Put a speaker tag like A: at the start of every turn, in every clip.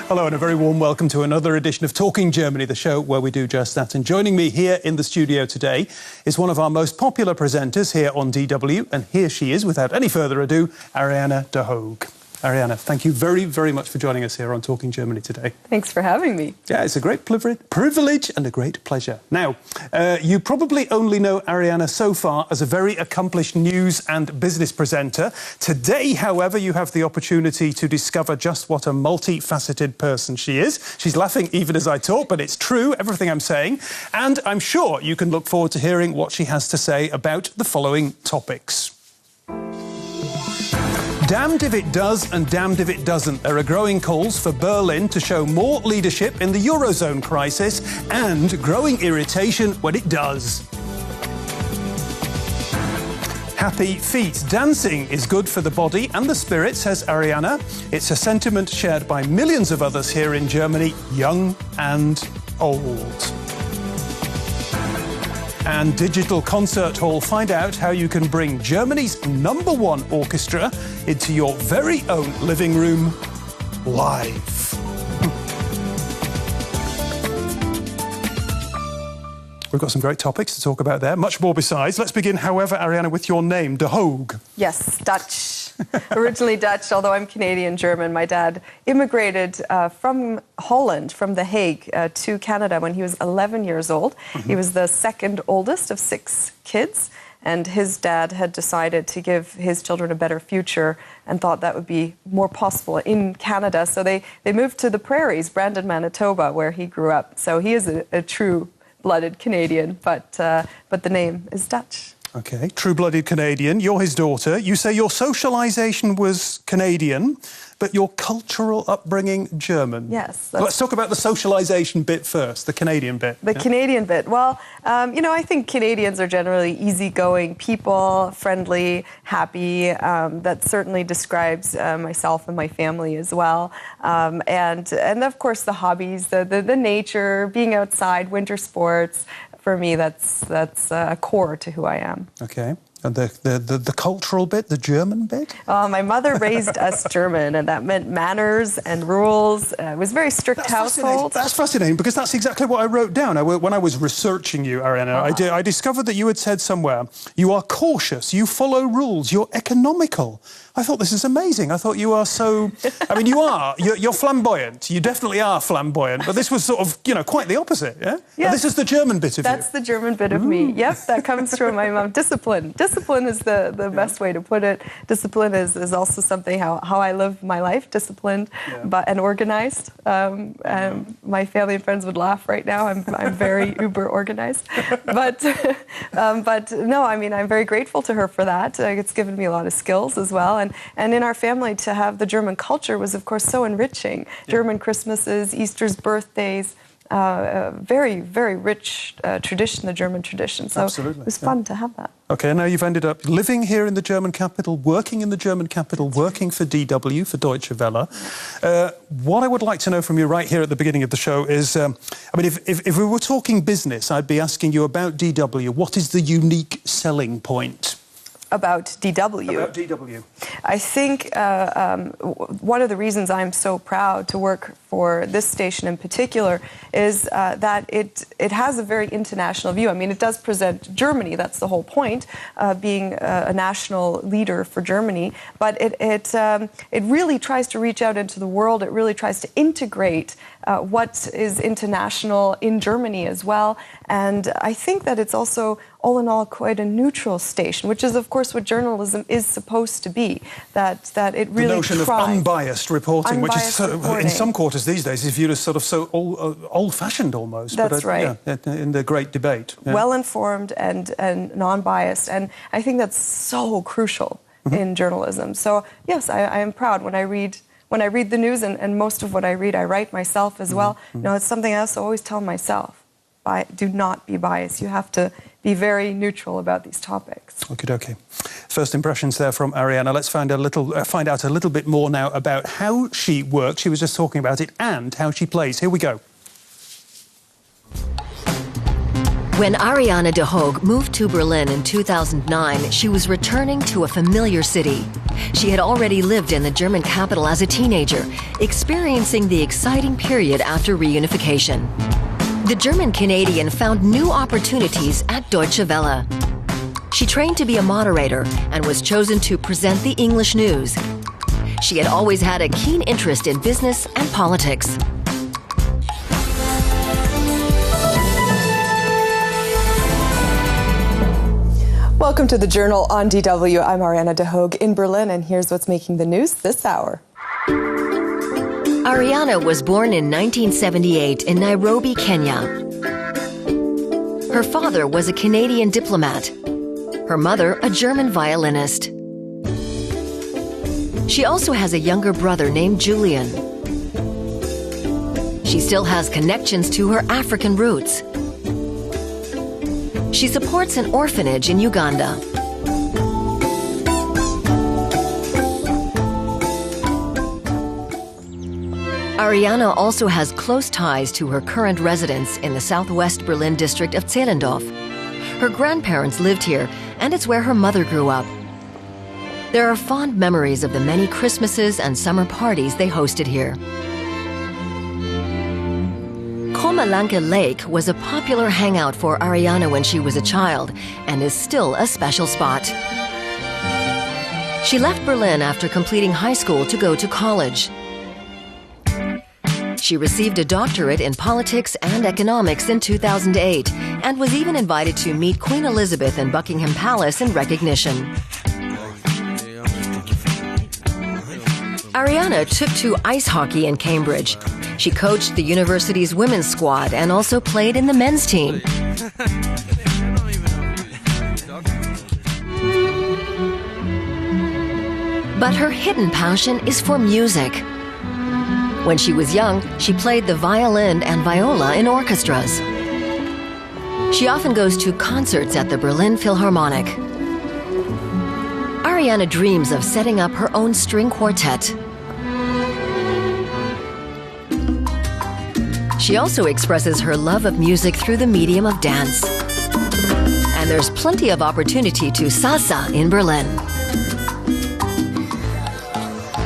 A: Hello and a very warm welcome to another edition of Talking Germany, the show where we do just that. And joining me here in the studio today is one of our most popular presenters here on DW, and here she is, without any further ado, Ariane de Hoog. Ariane, thank you very, very much for joining us here on Talking Germany today.
B: Thanks for having me.
A: Yeah, it's a great privilege and a great pleasure. Now, you probably only know Ariane so far as a very accomplished news and business presenter. Today, however, you have the opportunity to discover just what a multifaceted person she is. She's laughing even as I talk, but it's true, everything I'm saying. And I'm sure you can look forward to hearing what she has to say about the following topics. Damned if it does and damned if it doesn't. There are growing calls for Berlin to show more leadership in the Eurozone crisis and growing irritation when it does. Happy feet. Dancing is good for the body and the spirit, says Ariane. It's a sentiment shared by millions of others here in Germany, young and old. And Digital Concert Hall, find out how you can bring Germany's #1 orchestra into your very own living room live. We've got some great topics to talk about there, much more besides. Let's begin, however, Ariane, with your name, de Hoog.
B: Yes, Dutch. Originally Dutch, although I'm Canadian-German. My dad immigrated from Holland, from The Hague, to Canada when he was 11 years old. Mm-hmm. He was the second oldest of 6 kids, and his dad had decided to give his children a better future and thought that would be more possible in Canada. So they moved to the prairies, Brandon, Manitoba, where he grew up. So he is a true-blooded Canadian, but the name is Dutch.
A: OK, true-blooded Canadian. You're his daughter. You say your socialisation was Canadian, but your cultural upbringing German.
B: Yes.
A: Let's talk about the socialisation bit first, the Canadian bit.
B: The Canadian bit. Well, you know, I think Canadians are generally easygoing people, friendly, happy. That certainly describes myself and my family as well. And of course, the hobbies, the nature, being outside, winter sports. For me, that's a core to who I am. OK. And the cultural bit, the German bit? My mother raised us German, and that meant manners and rules. It was a very strict household.
A: That's fascinating, because that's exactly what I wrote down. When I was researching you, Ariane, I discovered that you had said somewhere, you are cautious, you follow rules, you're economical. I thought, this is amazing. I thought you are so... I mean, you're flamboyant. You definitely are flamboyant. But this was sort of, you know, quite the opposite, yeah?
B: Yes.
A: And this is the German bit of you.
B: That's the German bit of me. Yep, that comes from my mom. Discipline. Discipline is the best way to put it. Discipline is also something how I live my life, disciplined and organized. My family and friends would laugh right now. I'm very uber organized. But no, I mean, I'm very grateful to her for that. It's given me a lot of skills as well. And in our family, to have the German culture was, of course, so enriching. Yeah. German Christmases, Easter's, birthdays, very, very rich tradition, the German tradition. So
A: absolutely.
B: It was fun to have that.
A: OK, now you've ended up living here in the German capital, working in the German capital, working for DW, for Deutsche Welle. What I would like to know from you right here at the beginning of the show is, I mean, if we were talking business, I'd be asking you about DW. What is the unique selling point?
B: About DW.
A: About DW.
B: I think one of the reasons I'm so proud to work for this station in particular is that it has a very international view. I mean, it does present Germany, that's the whole point, being a national leader for Germany, but it really tries to reach out into the world. It really tries to integrate what is international in Germany as well. And I think that it's also, all in all, quite a neutral station, which is, of course, what journalism is supposed to be, that it really
A: the notion of unbiased reporting, which is in some quarters these days is viewed as sort of so old-fashioned almost.
B: That's right.
A: Yeah, in the great debate. Yeah.
B: Well-informed and non-biased, and I think that's so crucial in journalism. So yes, I am proud when I read the news, and most of what I read, I write myself as well. You know, it's something I also always tell myself. Do not be biased. You have to be very neutral about these topics.
A: Okay. First impressions there from Ariane. Let's find out a little bit more now about how she works. She was just talking about it, and how she plays. Here we go.
C: When Ariane de Hoog moved to Berlin in 2009, she was returning to a familiar city. She had already lived in the German capital as a teenager, experiencing the exciting period after reunification. The German Canadian found new opportunities at Deutsche Welle. She trained to be a moderator and was chosen to present the English news. She had always had a keen interest in business and politics.
B: Welcome to the Journal on DW. I'm Ariane de Hoog in Berlin, and here's what's making the news this hour.
C: Ariane was born in 1978 in Nairobi, Kenya. Her father was a Canadian diplomat. Her mother, a German violinist. She also has a younger brother named Julian. She still has connections to her African roots. She supports an orphanage in Uganda. Ariane also has close ties to her current residence in the southwest Berlin district of Zehlendorf. Her grandparents lived here, and it's where her mother grew up. There are fond memories of the many Christmases and summer parties they hosted here. Komalanke Lake was a popular hangout for Ariane when she was a child and is still a special spot. She left Berlin after completing high school to go to college. She received a doctorate in politics and economics in 2008 and was even invited to meet Queen Elizabeth in Buckingham Palace in recognition. Ariane took to ice hockey in Cambridge. She coached the university's women's squad and also played in the men's team. But her hidden passion is for music. When she was young, she played the violin and viola in orchestras. She often goes to concerts at the Berlin Philharmonic. Ariane dreams of setting up her own string quartet. She also expresses her love of music through the medium of dance. And there's plenty of opportunity to salsa in Berlin.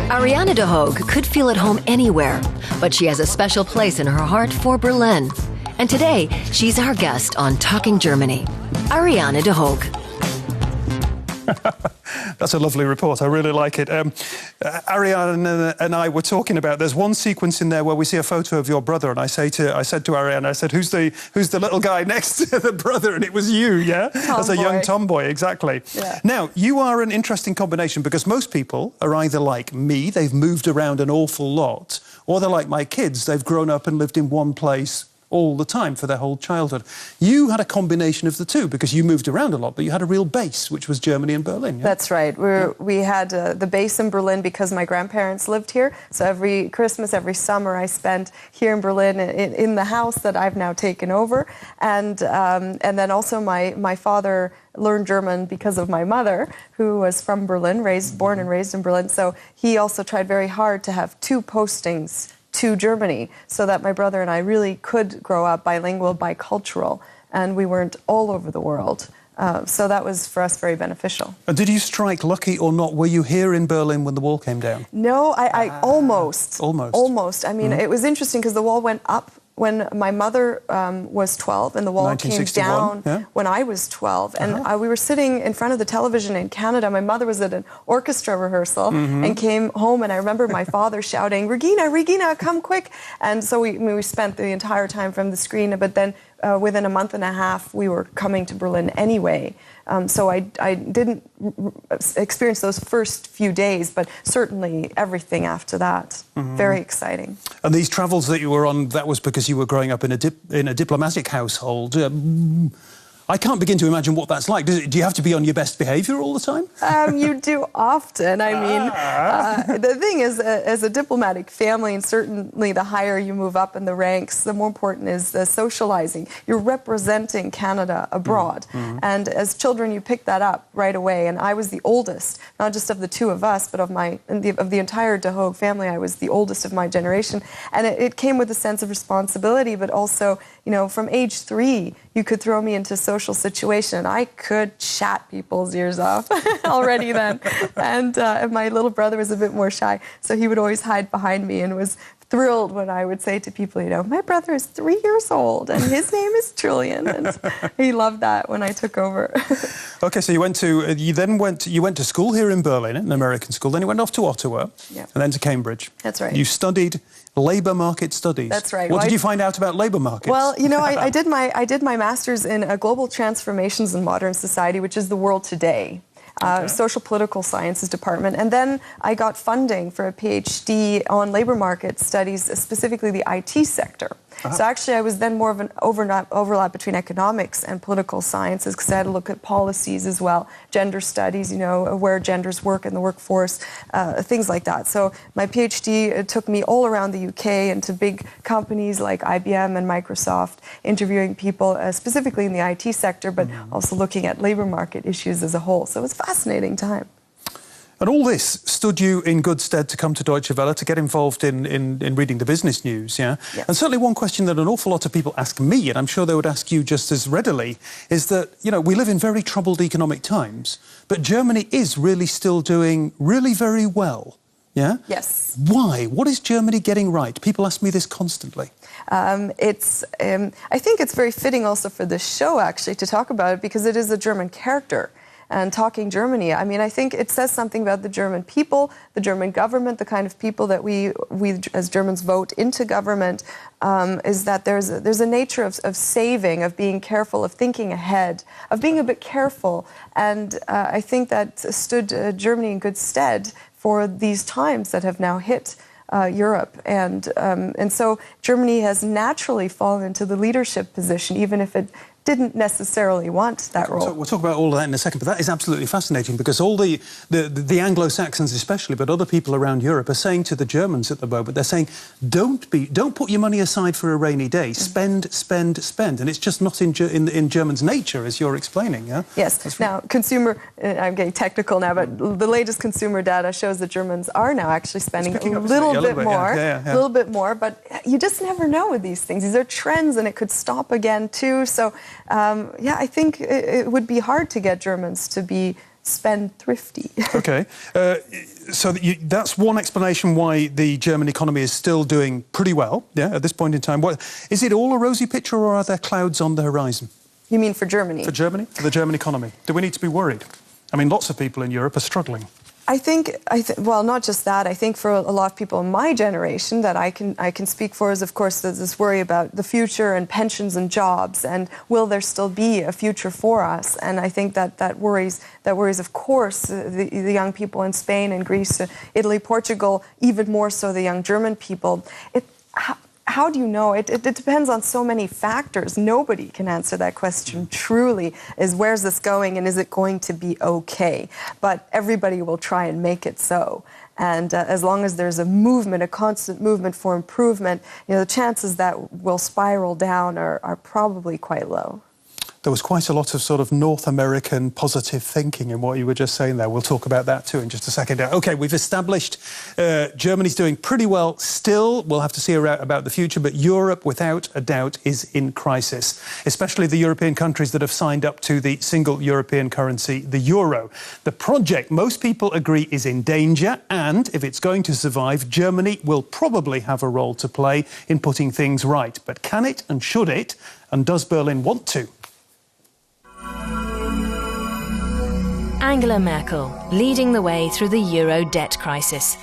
C: Ariane de Hoog could feel at home anywhere, but she has a special place in her heart for Berlin. And today, she's our guest on Talking Germany. Ariane de Hoog.
A: That's a lovely report. I really like it. Ariane and I were talking about, there's one sequence in there where we see a photo of your brother, and I said to Ariane, I said, who's the little guy next to the brother? And it was you, yeah?
B: Tomboy.
A: As a young tomboy, exactly.
B: Yeah.
A: Now, you are an interesting combination because most people are either like me, they've moved around an awful lot, or they're like my kids, they've grown up and lived in one place all the time for their whole childhood. You had a combination of the two because you moved around a lot, but you had a real base, which was Germany and Berlin. Yeah?
B: That's right. We had the base in Berlin because my grandparents lived here. So every Christmas, every summer, I spent here in Berlin in the house that I've now taken over. And then also my father learned German because of my mother, who was from Berlin, born and raised in Berlin. So he also tried very hard to have two postings to Germany so that my brother and I really could grow up bilingual, bicultural, and we weren't all over the world. So that was, for us, very beneficial.
A: And did you strike lucky or not? Were you here in Berlin when the wall came down?
B: No, I almost.
A: Almost?
B: Almost. I mean, it was interesting because the wall went up when my mother was 12, and the wall came down when I was 12. And we were sitting in front of the television in Canada. My mother was at an orchestra rehearsal and came home, and I remember my father shouting, "Regina, Regina, come quick!" And so we spent the entire time from the screen, but then within a month and a half, we were coming to Berlin anyway. So I didn't experience those first few days, but certainly everything after that. Very exciting.
A: And these travels that you were on, that was because you were growing up in a diplomatic household. I can't begin to imagine what that's like. Do you have to be on your best behaviour all the time?
B: You do often. I mean, the thing is, as a diplomatic family, and certainly the higher you move up in the ranks, the more important is the socializing. You're representing Canada abroad. And as children, you pick that up right away. And I was the oldest, not just of the two of us, but of the entire de Hoog family. I was the oldest of my generation. And it came with a sense of responsibility, but also, you know, from age 3, you could throw me into a social situation and I could chat people's ears off already then. And my little brother was a bit more shy, so he would always hide behind me and was thrilled when I would say to people, you know, my brother is 3 years old and his name is Julian. And he loved that when I took over.
A: Okay, so you went to school here in Berlin, an American school. Then you went off to Ottawa,
B: yeah,
A: and then to Cambridge.
B: That's right.
A: You studied labour market studies.
B: That's right.
A: What did you find out about labour markets?
B: Well, you know, I did my master's in global transformations in modern society, which is the world today. Social Political Sciences department. And then I got funding for a PhD on labor market studies, specifically the IT sector. So actually I was then more of an overlap between economics and political sciences, because I had to look at policies as well, gender studies, you know, where genders work in the workforce, things like that. So my PhD took me all around the UK into big companies like IBM and Microsoft, interviewing people specifically in the IT sector, but also looking at labor market issues as a whole. So it was a fascinating time.
A: And all this stood you in good stead to come to Deutsche Welle, to get involved in reading the business news, yeah?
B: Yes.
A: And certainly one question that an awful lot of people ask me, and I'm sure they would ask you just as readily, is that, you know, we live in very troubled economic times, but Germany is really still doing really very well, yeah?
B: Yes.
A: Why? What is Germany getting right? People ask me this constantly.
B: I think it's very fitting also for this show, actually, to talk about it, because it is a German character. And talking Germany, I mean, I think it says something about the German people, the German government, the kind of people that we as Germans vote into government, is that there's a nature of saving, of being careful, of thinking ahead, of being a bit careful. And I think that stood Germany in good stead for these times that have now hit Europe. And so Germany has naturally fallen into the leadership position, even if it didn't necessarily want that role.
A: We'll talk about all of that in a second, but that is absolutely fascinating, because all the Anglo-Saxons especially, but other people around Europe, are saying to the Germans at the moment, they're saying, don't put your money aside for a rainy day. Spend, spend, spend. And it's just not in Germans' nature, as you're explaining, yeah?
B: Yes. Now, I'm getting technical now, but the latest consumer data shows that Germans are now actually spending a little bit more, but you just never know with these things. These are trends, and it could stop again, too. So, yeah, I think it would be hard to get Germans to be spend-thrifty. Okay.
A: So that's one explanation why the German economy is still doing pretty well, yeah, at this point in time. Is it all a rosy picture, or are there clouds on the horizon?
B: You mean for Germany?
A: For Germany? For the German economy. Do we need to be worried? I mean, lots of people in Europe are struggling.
B: Well, not just that. I think for a lot of people in my generation that I can speak for is, of course, this worry about the future and pensions and jobs, and will there still be a future for us? And I think that worries, of course, the young people in Spain and Greece, Italy, Portugal, even more so the young German people. How do you know? It depends on so many factors. Nobody can answer that question truly, is where's this going and is it going to be okay? But everybody will try and make it so. And as long as there's a movement, a constant movement for improvement, you know, the chances that we'll spiral down are probably quite low.
A: There was quite a lot of sort of North American positive thinking in what you were just saying there. We'll talk about that too in just a second. OK, we've established Germany's doing pretty well still. We'll have to see about the future. But Europe, without a doubt, is in crisis, especially the European countries that have signed up to the single European currency, the euro. The project, most people agree, is in danger. And if it's going to survive, Germany will probably have a role to play in putting things right. But can it and should it? And does Berlin want to?
D: Angela Merkel, leading the way through the euro debt crisis.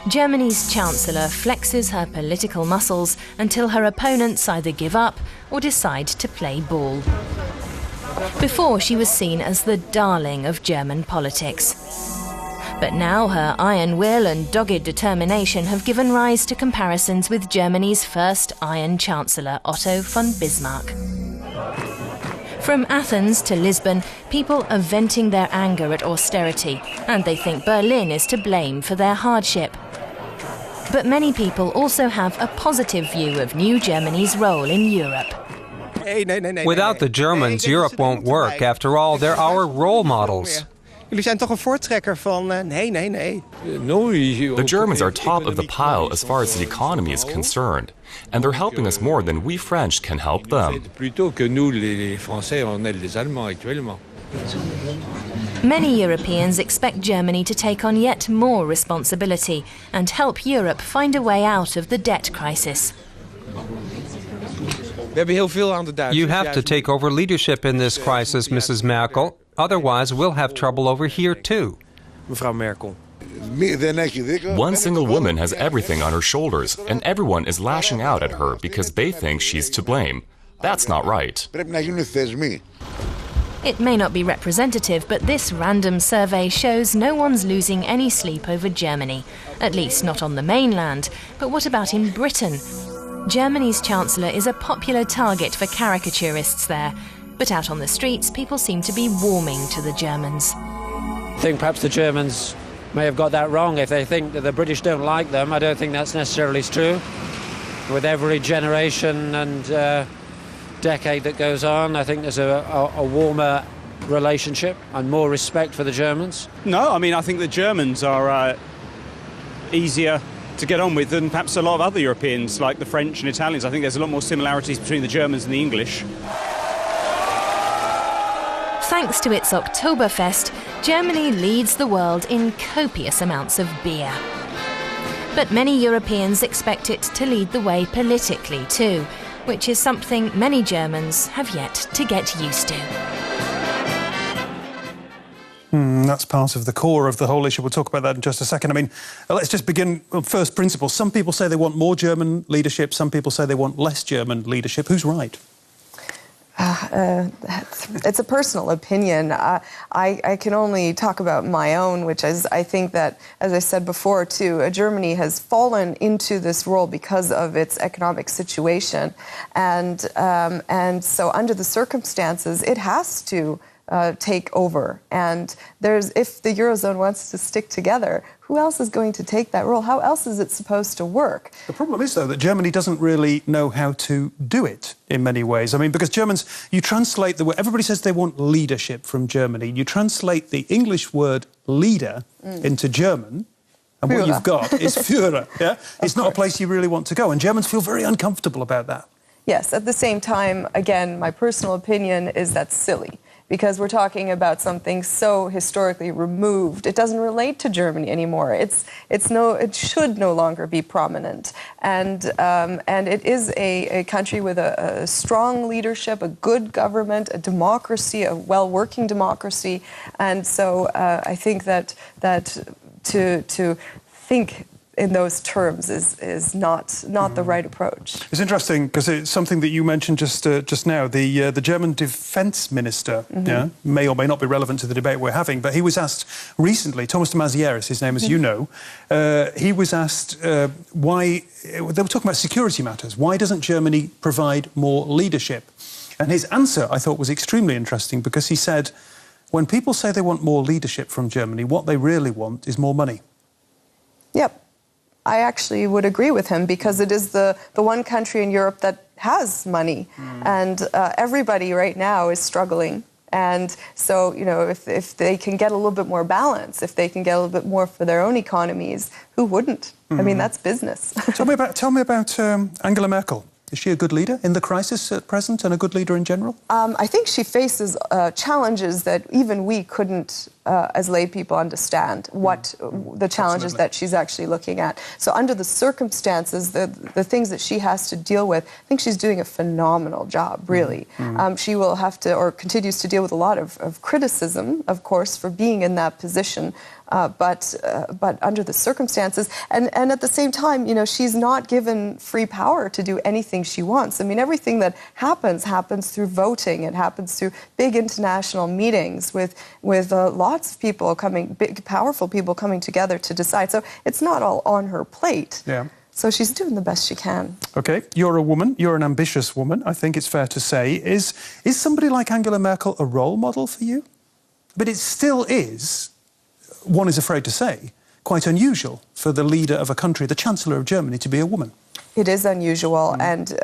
D: Germany's chancellor flexes her political muscles until her opponents either give up or decide to play ball. Before, she was seen as the darling of German politics. But now her iron will and dogged determination have given rise to comparisons with Germany's first Iron Chancellor, Otto von Bismarck. From Athens to Lisbon, people are venting their anger at austerity, and they think Berlin is to blame for their hardship. But many people also have a positive view of new Germany's role in Europe.
E: Without the Germans, Europe won't work. After all, they're our role models. Jullie zijn toch een voortrekker van nee.
F: The Germans are top of the pile as far as the economy is concerned, and they're helping us more than we French can help them.
D: Many Europeans expect Germany to take on yet more responsibility and help Europe find a way out of the debt crisis.
G: You have to take over leadership in this crisis, Mrs. Merkel. Otherwise, we'll have trouble over here too.
E: Mevrouw Merkel.
F: One single woman has everything on her shoulders, and everyone is lashing out at her because they think she's to blame. That's not right.
D: It may not be representative, but this random survey shows no one's losing any sleep over Germany. At least not on the mainland. But what about in Britain? Germany's Chancellor is a popular target for caricaturists there. But out on the streets, people seem to be warming to the Germans.
H: I think perhaps the Germans may have got that wrong. If they think that the British don't like them, I don't think that's necessarily true. With every generation and decade that goes on, I think there's a warmer relationship and more respect for the Germans.
I: No, I mean, I think the Germans are easier to get on with than perhaps a lot of other Europeans, like the French and Italians. I think there's a lot more similarities between the Germans and the English.
D: Thanks to its Oktoberfest, Germany leads the world in copious amounts of beer. But many Europeans expect it to lead the way politically too, which is something many Germans have yet to get used to.
A: That's part of the core of the whole issue. We'll talk about that in just a second. I mean, let's just begin with first principles. Some people say they want more German leadership. Some people say they want less German leadership. Who's right?
B: It's a personal opinion. I can only talk about my own, which is I think that, as I said before, too, Germany has fallen into this role because of its economic situation. And so under the circumstances, it has to take over. And if the Eurozone wants to stick together, who else is going to take that role? How else is it supposed to work?
A: The problem is, though, that Germany doesn't really know how to do it in many ways. I mean, because Germans, you translate the word, everybody says they want leadership from Germany. You translate the English word leader into German, and what you've got is Führer. Yeah? It's not a place you really want to go, and Germans feel very uncomfortable about that.
B: Yes, at the same time, again, my personal opinion is that's silly. Because we're talking about something so historically removed. It doesn't relate to Germany anymore. It should no longer be prominent. And it is a country with a strong leadership, a good government, a democracy, a well-working democracy. And so I think that to think in those terms is not the right approach.
A: It's interesting because it's something that you mentioned just now. The German defence minister may or may not be relevant to the debate we're having, but he was asked recently, Thomas de Maizière is his name, as you know, he was asked why, they were talking about security matters, why doesn't Germany provide more leadership? And his answer, I thought, was extremely interesting because he said, when people say they want more leadership from Germany, what they really want is more money.
B: Yep. I actually would agree with him because it is the one country in Europe that has money. And everybody right now is struggling. And so, you know, if they can get a little bit more balance, if they can get a little bit more for their own economies, who wouldn't? I mean, that's business.
A: Tell me about Angela Merkel. Is she a good leader in the crisis at present and a good leader in general?
B: I think she faces challenges that even we couldn't, as lay people, understand what the challenges that she's actually looking at. So under the circumstances, the things that she has to deal with, I think she's doing a phenomenal job, really. She will have to, or continues to deal with a lot of criticism, of course, for being in that position. But under the circumstances, and at the same time, you know, she's not given free power to do anything she wants. I mean, everything that happens through voting. It happens through big international meetings with lots of people coming, big, powerful people coming together to decide. So it's not all on her plate. Yeah. So she's doing the best she can. OK, you're a woman. You're an ambitious woman, I think it's fair to say. Is somebody like Angela Merkel a role model for you? But it still is, one is afraid to say, quite unusual for the leader of a country, the Chancellor of Germany, to be a woman. It is unusual, and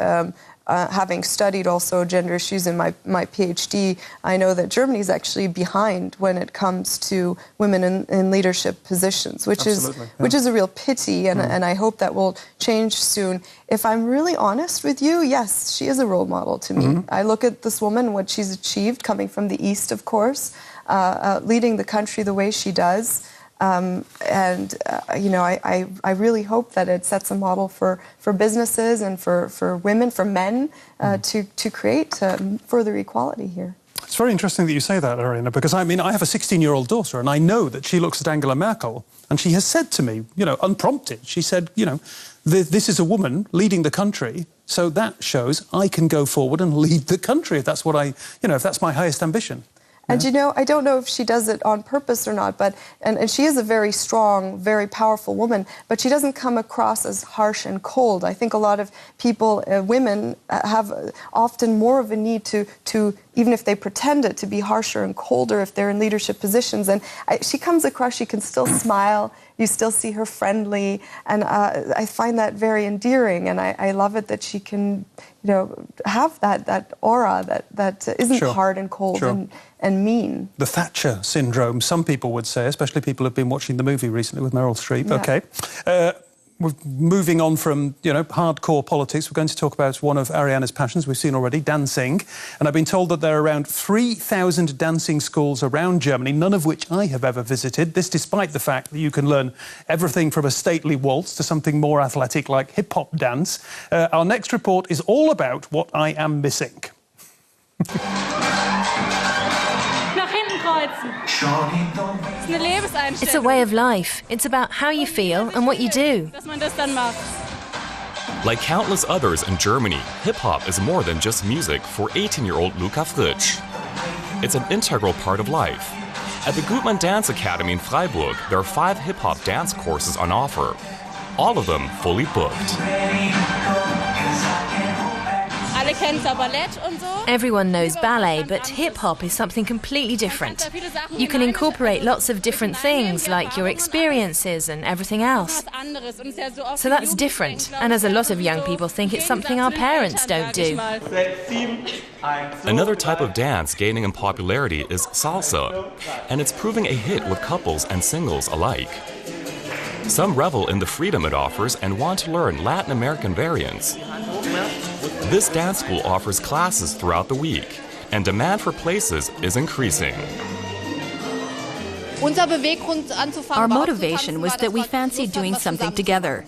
B: having studied also gender issues in my PhD, I know that Germany is actually behind when it comes to women in leadership positions, which is a real pity, and I hope that will change soon. If I'm really honest with you, yes, she is a role model to me. I look at this woman, what she's achieved, coming from the East, of course, leading the country the way she does. I really hope that it sets a model for businesses and for women, for men, to create further equality here.
A: It's very interesting that you say that, Ariane, because I mean, I have a 16-year-old daughter, and I know that she looks at Angela Merkel, and she has said to me, unprompted, she said, this is a woman leading the country, so that shows I can go forward and lead the country if that's what if that's my highest ambition.
B: And I don't know if she does it on purpose or not, but and she is a very strong, very powerful woman, but she doesn't come across as harsh and cold. I think a lot of people, women, have often more of a need to even if they pretend it, to be harsher and colder if they're in leadership positions. And she comes across, she can still smile, you still see her friendly, and I find that very endearing, and I love it that she can, have that aura that isn't hard and cold and mean.
A: The Thatcher syndrome, some people would say, especially people who've been watching the movie recently with Meryl Streep.
B: Yeah.
A: OK. We're moving on from, hardcore politics. We're going to talk about one of Ariane's passions we've seen already, dancing. And I've been told that there are around 3,000 dancing schools around Germany, none of which I have ever visited. This despite the fact that you can learn everything from a stately waltz to something more athletic like hip-hop dance. Our next report is all about what I am missing.
D: It's a way of life. It's about how you feel and what you do.
F: Like countless others in Germany, hip-hop is more than just music for 18-year-old Luca Fritsch. It's an integral part of life. At the Gutmann Dance Academy in Freiburg, there are 5 hip-hop dance courses on offer, all of them fully booked.
D: Everyone knows ballet, but hip-hop is something completely different. You can incorporate lots of different things, like your experiences and everything else. So that's different, and as a lot of young people think it's something our parents don't do.
F: Another type of dance gaining in popularity is salsa, and it's proving a hit with couples and singles alike. Some revel in the freedom it offers and want to learn Latin American variants. This dance school offers classes throughout the week, and demand for places is increasing.
J: Our motivation was that we fancied doing something together.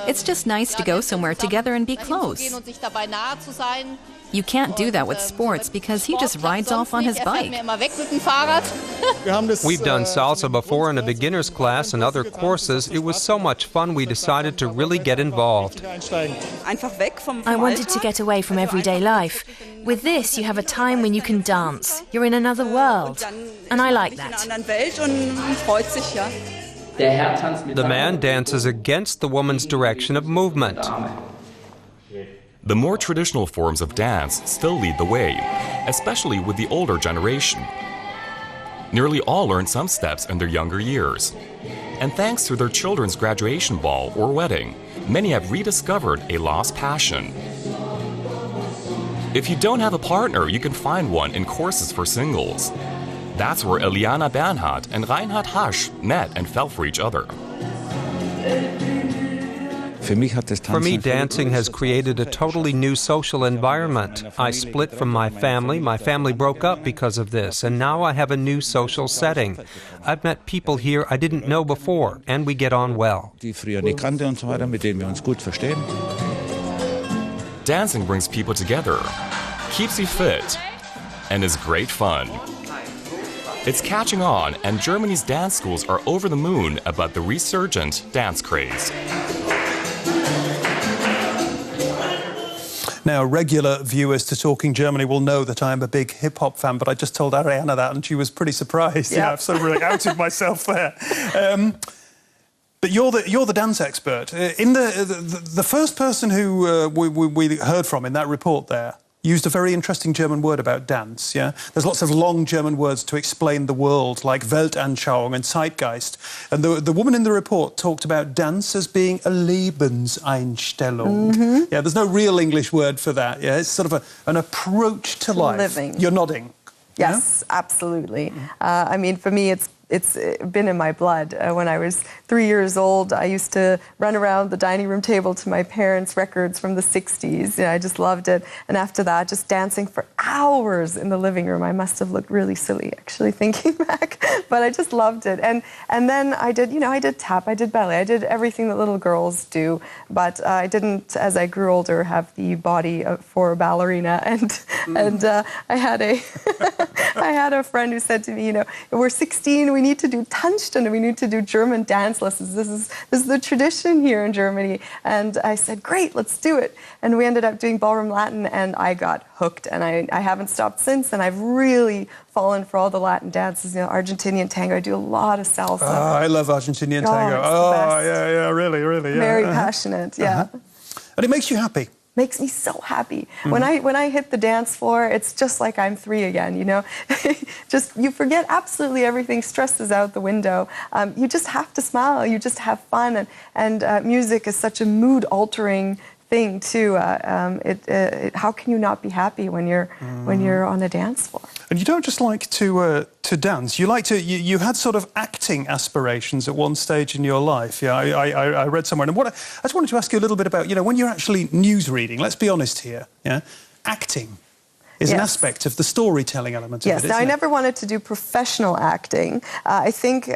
J: It's just nice to go somewhere together and be close. You can't do that with sports because he just rides off on his bike.
G: We've done salsa before in a beginner's class and other courses. It was so much fun we decided to really get involved.
D: I wanted to get away from everyday life. With this, you have a time when you can dance. You're in another world. And I like that.
G: The man dances against the woman's direction of movement.
F: The more traditional forms of dance still lead the way, especially with the older generation. Nearly all learn some steps in their younger years. And thanks to their children's graduation ball or wedding, many have rediscovered a lost passion. If you don't have a partner, you can find one in courses for singles. That's where Eliana Bernhardt and Reinhard Hasch met and fell for each other.
G: For me, dancing has created a totally new social environment. I split from my family broke up because of this, and now I have a new social setting. I've met people here I didn't know before, and we get on well.
F: Dancing brings people together, keeps you fit, and is great fun. It's catching on, and Germany's dance schools are over the moon about the resurgent dance craze.
A: Now, regular viewers to Talking Germany will know that I'm a big hip-hop fan, but I just told Ariane that and she was pretty surprised.
B: Yeah.
A: I've sort of really outed myself there. But you're the dance expert. In the first person who we heard from in that report there, used a very interesting German word about dance, yeah? There's lots of long German words to explain the world, like Weltanschauung and Zeitgeist. And the woman in the report talked about dance as being a Lebenseinstellung.
B: Mm-hmm.
A: Yeah, there's no real English word for that, yeah? It's sort of an approach to life.
B: Living.
A: You're nodding.
B: Yes, yeah? Absolutely. I mean, for me, it's been in my blood. When I was 3 years old, I used to run around the dining room table to my parents' records from the 60s. I just loved it. And after that, just dancing for hours in the living room. I must have looked really silly, actually, thinking back. But I just loved it. And then I did, I did tap, I did ballet, I did everything that little girls do. But I didn't, as I grew older, have the body for a ballerina. And I had a I had a friend who said to me, we're 16, we need to do Tanzstunde, we need to do German dance lessons. This is the tradition here in Germany. And I said, great, let's do it. And we ended up doing ballroom Latin, and I got hooked. And I haven't stopped since. And I've really fallen for all the Latin dances, Argentinian tango. I do a lot of salsa.
A: Oh, I love Argentinian tango.
B: Oh,
A: yeah, really, yeah.
B: Very passionate, yeah.
A: And it makes you happy.
B: Makes me so happy. When I hit the dance floor, it's just like I'm 3 again, Just, you forget absolutely everything, stress is out the window. You just have to smile, you just have fun. And music is such a mood-altering thing, too. How can you not be happy when you're on a dance floor?
A: And you don't just like to dance. You had sort of acting aspirations at one stage in your life. Yeah, I read somewhere. And I just wanted to ask you a little bit about, when you're actually news reading. Let's be honest here. Yeah, acting is an aspect of the storytelling element of it.
B: Yes. Now, I never wanted to do professional acting. I think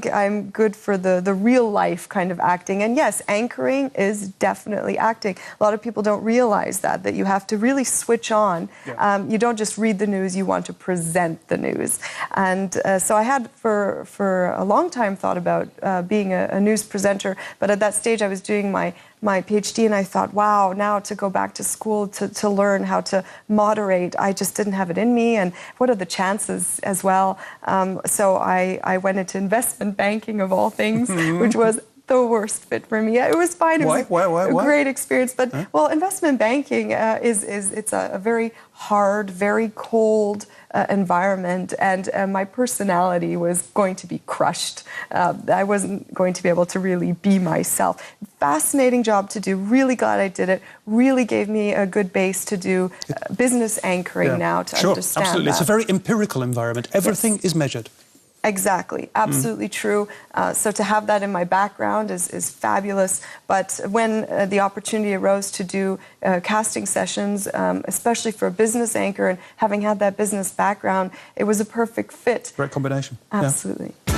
B: I'm good for the real life kind of acting. And yes, anchoring is definitely acting. A lot of people don't realize that you have to really switch on. Yeah. You don't just read the news, you want to present the news. And so I had for a long time thought about being a news presenter. But at that stage I was doing my PhD, and I thought, wow, now to go back to school to learn how to moderate, I just didn't have it in me, and what are the chances as well? So I went into investment banking, of all things, which was the worst fit for me. It was fine. It was a great experience, but well, investment banking it's a very hard, very cold environment, and my personality was going to be crushed. I wasn't going to be able to really be myself. Fascinating job to do. Really glad I did it. Really gave me a good base to do business anchoring now to understand.
A: Absolutely. It's a very empirical environment. Everything is measured.
B: Exactly, absolutely true. So to have that in my background is fabulous. But when the opportunity arose to do casting sessions, especially for a business anchor, and having had that business background, it was a perfect fit.
A: Great combination.
B: Absolutely.
A: Yeah.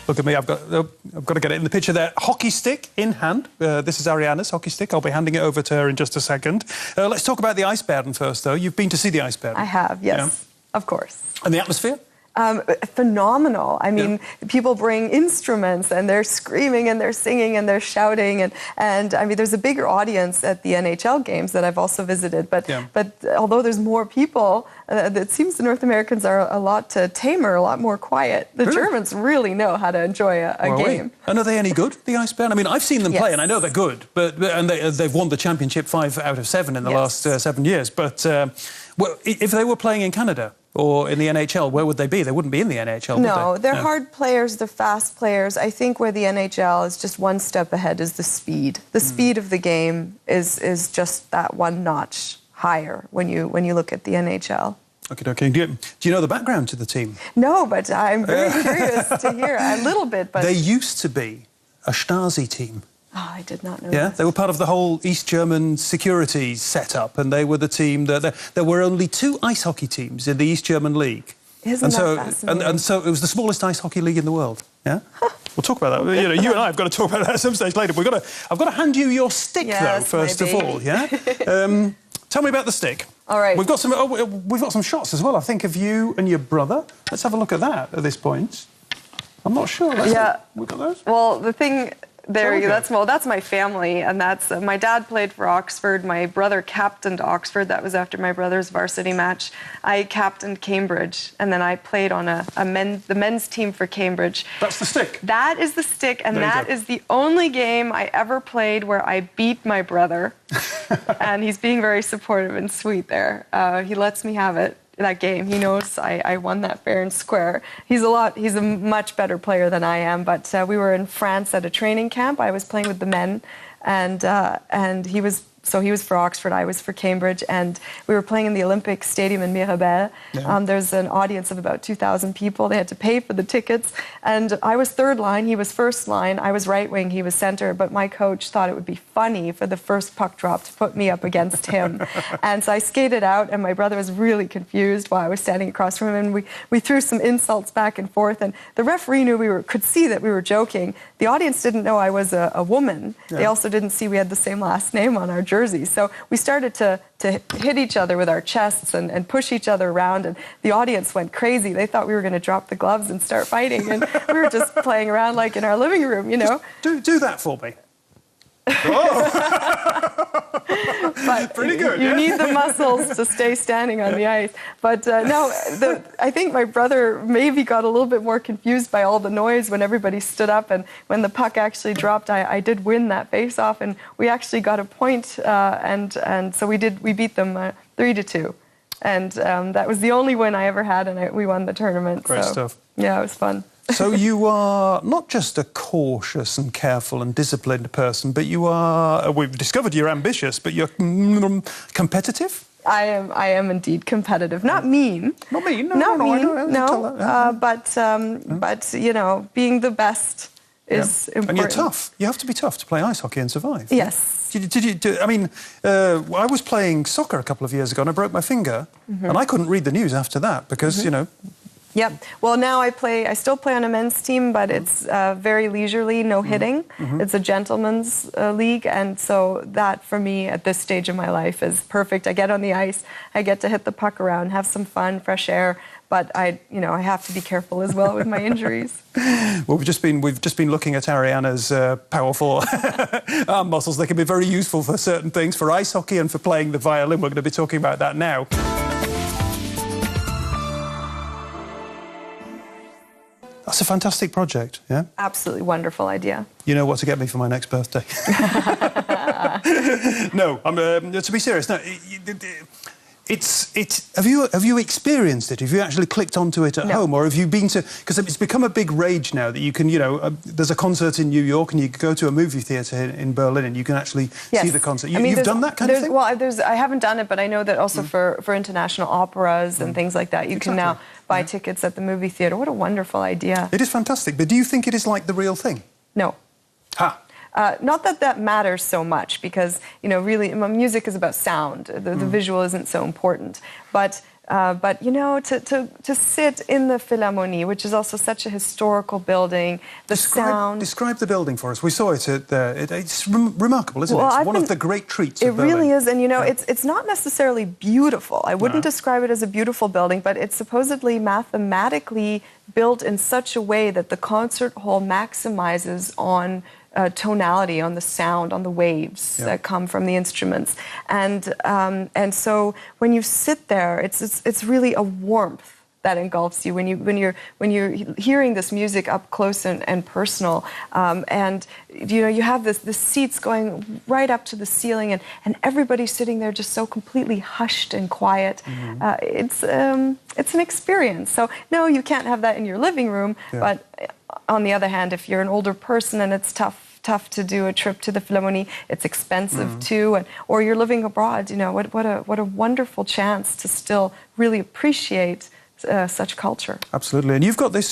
A: Look at me, I've got to get it in the picture there. Hockey stick in hand. This is Ariane's hockey stick. I'll be handing it over to her in just a second. Let's talk about the Icebären first, though. You've been to see the Icebären.
B: I have, yes, of course.
A: And the atmosphere?
B: Phenomenal. I mean, people bring instruments and they're screaming and they're singing and they're shouting. And I mean, there's a bigger audience at the NHL games that I've also visited. But although there's more people, it seems the North Americans are a lot tamer, a lot more quiet. The Germans really know how to enjoy a game.
A: And are they any good, the Icebären? I mean, I've seen them play and I know they're good. And they've won the championship 5 out of 7 in the last 7 years. But well, if they were playing in Canada or in the NHL, where would they be? They wouldn't be in the NHL, would they?
B: No, they're hard players, they're fast players. I think where the NHL is just one step ahead is the speed. The speed of the game is just that one notch higher when you look at the NHL.
A: Okay. Do you know the background to the team?
B: No, but I'm very curious to hear a little bit. But
A: they used to be a Stasi team.
B: Oh, I did not know
A: Yeah,
B: that.
A: they were part of the whole East German security setup, and they were the team that... There were only 2 ice hockey teams in the East German League.
B: Isn't that fascinating?
A: And so it was the smallest ice hockey league in the world, yeah? We'll talk about that. You and I have got to talk about that at some stage later. I've got to hand you your stick, though, first of all, yeah? Tell me about the stick.
B: All right.
A: We've got some shots as well, I think, of you and your brother. Let's have a look at that at this point. I'm not sure. We've got those?
B: Well, the thing There you go. That's my family, and that's my dad played for Oxford. My brother captained Oxford. That was after my brother's varsity match. I captained Cambridge, and then I played on the men's team for Cambridge.
A: That's the stick.
B: That is the stick, and that is the only game I ever played where I beat my brother. And he's being very supportive and sweet there. He lets me have it. That game, he knows I won that fair and square. He's a much better player than I am, but we were in France at a training camp. I was playing with the men, and he was for Oxford, I was for Cambridge, and we were playing in the Olympic Stadium in Mirabel. Yeah. There's an audience of about 2,000 people. They had to pay for the tickets, and I was third line, he was first line, I was right wing, he was center, but my coach thought it would be funny for the first puck drop to put me up against him. And so I skated out, and my brother was really confused while I was standing across from him, and we threw some insults back and forth, and the referee knew could see that we were joking. The audience didn't know I was a woman. Yeah. They also didn't see we had the same last name on our jersey. So we started to hit each other with our chests and push each other around, and the audience went crazy. They thought we were going to drop the gloves and start fighting, and we were just playing around like in our living room, you know.
A: Just do that for me. Oh.
B: But
A: pretty good.
B: You need the muscles to stay standing on the ice. But I think my brother maybe got a little bit more confused by all the noise when everybody stood up, and when the puck actually dropped, I did win that face-off, and we actually got a point, and so we beat them 3-2. And that was the only win I ever had, and we won the tournament.
A: Great stuff.
B: Yeah, it was fun.
A: So you are not just a cautious and careful and disciplined person, but you are, we've discovered you're ambitious, but you're competitive?
B: I am indeed competitive. Not mean.
A: Not mean?
B: But you know, being the best is important.
A: And you're tough. You have to be tough to play ice hockey and survive.
B: Yes.
A: I was playing soccer a couple of years ago and I broke my finger, and I couldn't read the news after that because, you know...
B: Yep. Well, now I still play on a men's team, but it's very leisurely, no hitting. It's a gentleman's league, and so that, for me, at this stage of my life, is perfect. I get on the ice, I get to hit the puck around, have some fun, fresh air, but I have to be careful as well with my injuries.
A: Well, we've just been looking at Ariane's powerful arm muscles. They can be very useful for certain things, for ice hockey and for playing the violin. We're going to be talking about that now. That's a fantastic project, yeah? Absolutely wonderful idea. You know what to get me for my next birthday. No, to be serious, no. Have you experienced it? Have you actually clicked onto it at home, or have you been to? Because it's become a big rage now that you can, there's a concert in New York, and you can go to a movie theatre in Berlin, and you can actually see the concert. You've done that kind of thing. Well, I haven't done it, but I know that also for international operas and things like that, you can now buy tickets at the movie theatre. What a wonderful idea! It is fantastic. But do you think it is like the real thing? No. Ha. Not that matters so much, because really, music is about sound. The visual isn't so important. But to sit in the Philharmonie, which is also such a historical building, sound. Describe the building for us. We saw it there. It's remarkable, isn't it? It's one of the great treats of Berlin. It really is, and it's not necessarily beautiful. I wouldn't describe it as a beautiful building, but it's supposedly mathematically built in such a way that the concert hall maximizes on tonality, on the sound, on the waves that come from the instruments, and so when you sit there, it's really a warmth that engulfs you when you're hearing this music up close and personal, and you have the seats going right up to the ceiling, and everybody's sitting there just so completely hushed and quiet. It's an experience. So no, you can't have that in your living room, but on the other hand, if you're an older person and it's tough to do a trip to the Philharmonie, it's expensive too, or you're living abroad, what a wonderful chance to still really appreciate such culture. Absolutely. And you've got this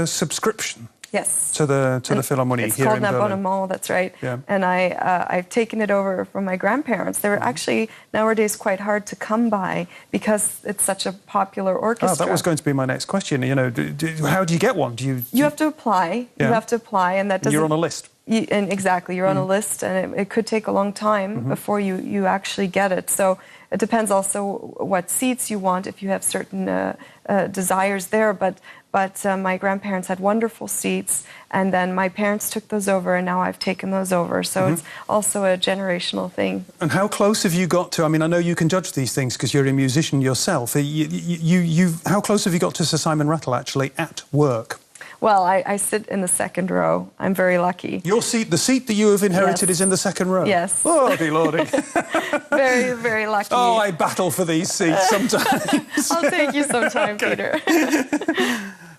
A: subscription. Yes. To the Philharmonie here in Berlin. It's called an abonnement, that's right. Yeah. And I've taken it over from my grandparents. They were actually nowadays quite hard to come by because it's such a popular orchestra. Oh, that was going to be my next question. How do you get one? You have to apply. Yeah. You have to apply, and that doesn't... You're on a list. Exactly, you're on a list, and it could take a long time before you actually get it. So
B: It depends also what seats you want, if you have certain desires there. But my grandparents had wonderful seats, and then my parents took those over, and now I've taken those over. So it's also a generational thing.
A: And how close have you got to, I mean, I know you can judge these things because you're a musician yourself. How close have you got to Sir Simon Rattle, actually, at work?
B: Well, I sit in the second row. I'm very lucky.
A: Your seat, the seat that you have inherited, is in the second row?
B: Yes.
A: Lordy, lordy.
B: Very, very lucky.
A: Oh, I battle for these seats sometimes.
B: I'll take you sometime, Peter.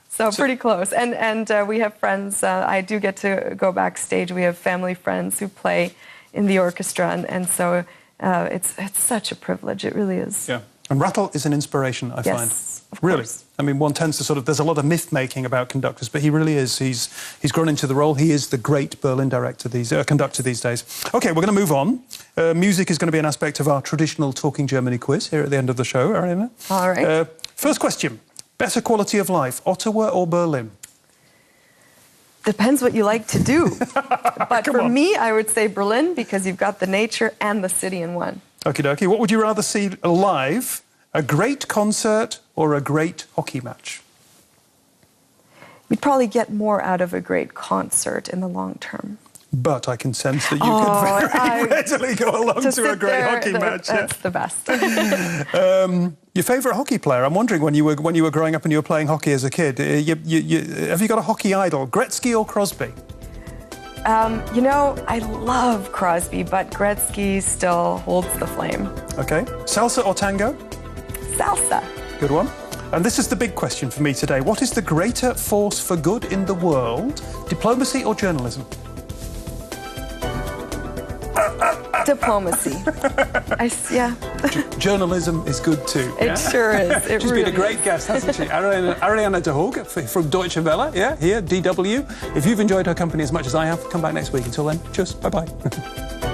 B: So pretty close. And we have friends. I do get to go backstage. We have family friends who play in the orchestra. And so it's such a privilege. It really is.
A: Yeah. And Rattle is an inspiration, I find.
B: Of
A: really.
B: Course.
A: I mean, one tends to sort of... There's a lot of myth-making about conductors, but he really is. He's grown into the role. He is the great Berlin conductor these days. OK, we're going to move on. Music is going to be an aspect of our traditional Talking Germany quiz here at the end of the show, Ariane.
B: All right.
A: First question. Better quality of life, Ottawa or Berlin?
B: Depends what you like to do. But for me, I would say Berlin, because you've got the nature and the city in one.
A: Okie dokie. What would you rather see live, a great concert or a great hockey match?
B: You'd probably get more out of a great concert in the long term.
A: But I can sense that you could very readily go along to a great hockey match.
B: That's the best.
A: Your favourite hockey player? I'm wondering, when you were growing up and you were playing hockey as a kid, have you got a hockey idol, Gretzky or Crosby?
B: You know, I love Crosby, but Gretzky still holds the flame.
A: OK. Salsa or tango?
B: Salsa.
A: Good one. And this is the big question for me today. What is the greater force for good in the world, diplomacy or journalism?
B: Diplomacy. Yeah.
A: Journalism is good too.
B: It sure is. It
A: She's
B: really
A: been a great guest, hasn't she? Ariane de Hoog from Deutsche Welle, yeah, here, DW. If you've enjoyed her company as much as I have, come back next week. Until then, cheers, bye-bye.